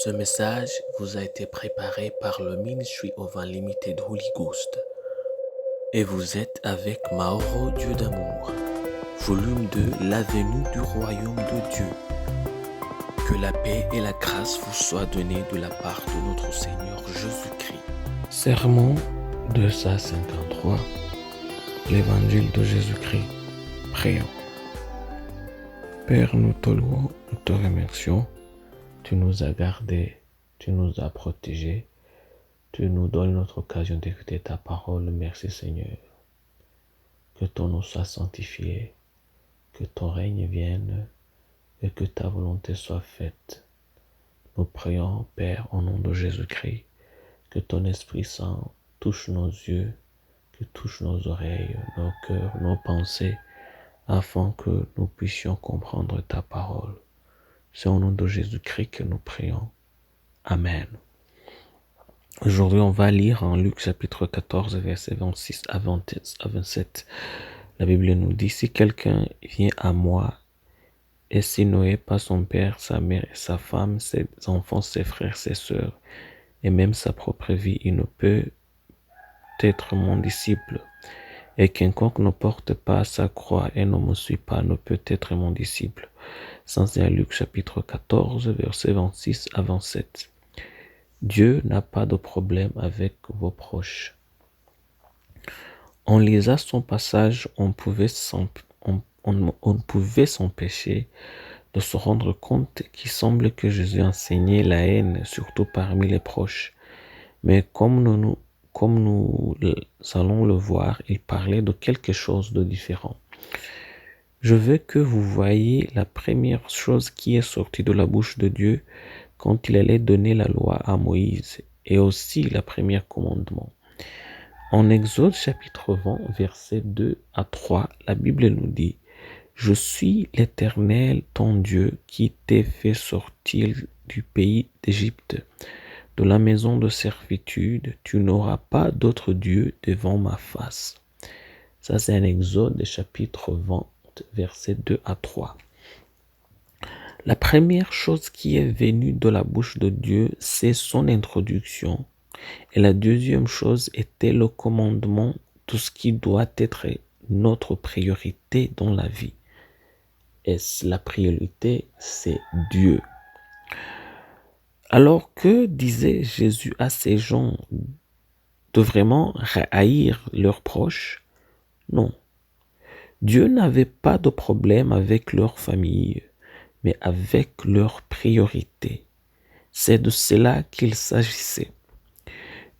Ce message vous a été préparé par le Ministry of Unlimited Holy Ghost et vous êtes avec Mauro Dieu d'amour, volume 2, la venue du royaume de Dieu. Que la paix et la grâce vous soient données de la part de notre Seigneur Jésus-Christ. Sermon 253, l'Évangile de Jésus-Christ. Prions. Père, nous te louons, nous te remercions. Tu nous as gardés, tu nous as protégés. Tu nous donnes notre occasion d'écouter ta parole. Merci Seigneur. Que ton nom soit sanctifié, que ton règne vienne et que ta volonté soit faite. Nous prions, Père, au nom de Jésus-Christ, que ton Esprit Saint touche nos yeux, que touche nos oreilles, nos cœurs, nos pensées, afin que nous puissions comprendre ta parole. C'est au nom de Jésus-Christ que nous prions. Amen. Aujourd'hui, on va lire en Luc chapitre 14, versets 26 à 27. La Bible nous dit, si quelqu'un vient à moi et s'il n'aurait pas son père, sa mère et sa femme, ses enfants, ses frères, ses sœurs, et même sa propre vie, il ne peut être mon disciple. Et quiconque ne porte pas sa croix et ne me suit pas ne peut être mon disciple. Ça, c'est Luc chapitre 14, versets 26 à 27. Dieu n'a pas de problème avec vos proches. En lisant son passage, on pouvait s'empêcher de se rendre compte qu'il semble que Jésus enseignait la haine, surtout parmi les proches. Mais comme nous allons le voir, il parlait de quelque chose de différent. Je veux que vous voyiez la première chose qui est sortie de la bouche de Dieu quand il allait donner la loi à Moïse, et aussi la première commandement. En Exode chapitre 20, versets 2 à 3, la Bible nous dit « Je suis l'Éternel, ton Dieu, qui t'ai fait sortir du pays d'Égypte, de la maison de servitude. Tu n'auras pas d'autre Dieu devant ma face. » Ça, c'est un Exode chapitre 20, versets 2 à 3. La première chose qui est venue de la bouche de Dieu, c'est son introduction. Et la deuxième chose était le commandement, tout ce qui doit être notre priorité dans la vie. Et la priorité, c'est Dieu. Alors que disait Jésus à ces gens de vraiment haïr leurs proches? Non. Dieu n'avait pas de problème avec leur famille, mais avec leurs priorités. C'est de cela qu'il s'agissait.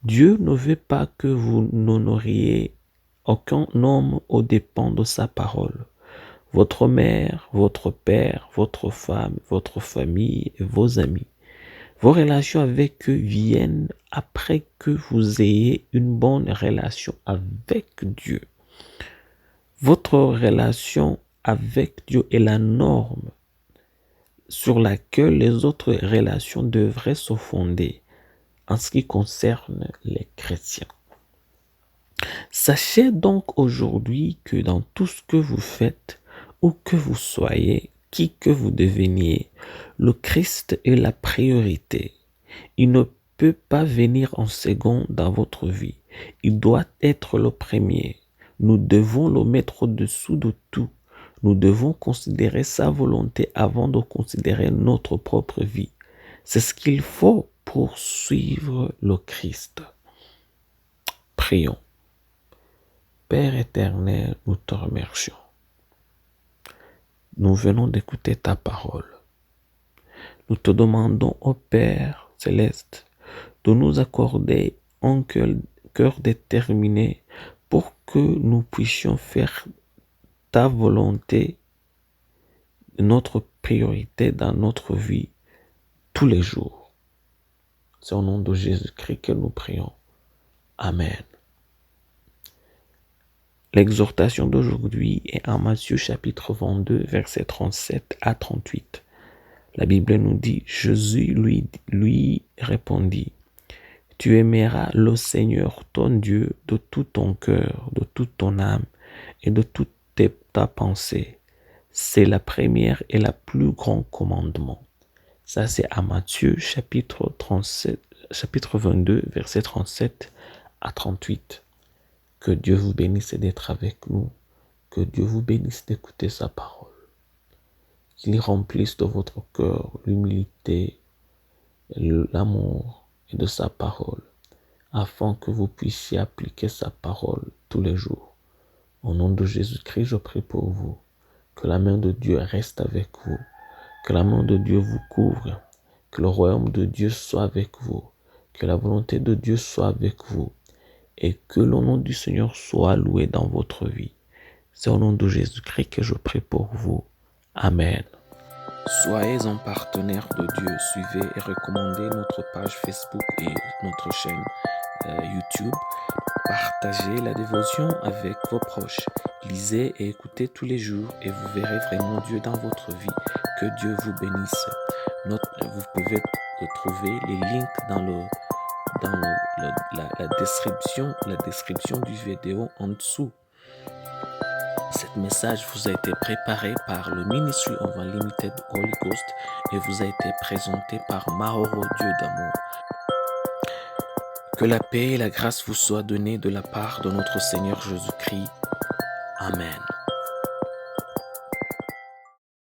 Dieu ne veut pas que vous n'honoriez aucun homme aux dépens de sa parole. Votre mère, votre père, votre femme, votre famille et vos amis. Vos relations avec eux viennent après que vous ayez une bonne relation avec Dieu. Votre relation avec Dieu est la norme sur laquelle les autres relations devraient se fonder en ce qui concerne les chrétiens. Sachez donc aujourd'hui que dans tout ce que vous faites, où que vous soyez, qui que vous deveniez, le Christ est la priorité. Il ne peut pas venir en second dans votre vie. Il doit être le premier. Nous devons le mettre au-dessous de tout. Nous devons considérer sa volonté avant de considérer notre propre vie. C'est ce qu'il faut pour suivre le Christ. Prions. Père éternel, nous te remercions. Nous venons d'écouter ta parole. Nous te demandons, ô Père céleste, de nous accorder un cœur déterminé pour que nous puissions faire ta volonté, notre priorité dans notre vie tous les jours. C'est au nom de Jésus-Christ que nous prions. Amen. L'exhortation d'aujourd'hui est en Matthieu chapitre 22, versets 37 à 38. La Bible nous dit, Jésus lui répondit, « Tu aimeras le Seigneur ton Dieu de tout ton cœur, de toute ton âme et de toute ta pensée. C'est la première et la plus grand commandement. Ça, c'est à Matthieu, chapitre 22, versets 37 à 38. Que Dieu vous bénisse d'être avec nous. Que Dieu vous bénisse d'écouter sa parole. Qu'il remplisse de votre cœur l'humilité, l'amour et de sa parole, afin que vous puissiez appliquer sa parole tous les jours. Au nom de Jésus-Christ, je prie pour vous. Que la main de Dieu reste avec vous. Que la main de Dieu vous couvre. Que le royaume de Dieu soit avec vous. Que la volonté de Dieu soit avec vous. Et que le nom du Seigneur soit loué dans votre vie. C'est au nom de Jésus-Christ que je prie pour vous. Amen. Soyez un partenaire de Dieu. Suivez et recommandez notre page Facebook et notre chaîne YouTube. Partagez la dévotion avec vos proches. Lisez et écoutez tous les jours et vous verrez vraiment Dieu dans votre vie. Que Dieu vous bénisse. Vous pouvez retrouver les links dans la description du vidéo en dessous. Cet message vous a été préparé par le Ministry of Unlimited Holy Ghost et vous a été présenté par Mauro Dieu d'amour. Que la paix et la grâce vous soient données de la part de notre Seigneur Jésus-Christ. Amen.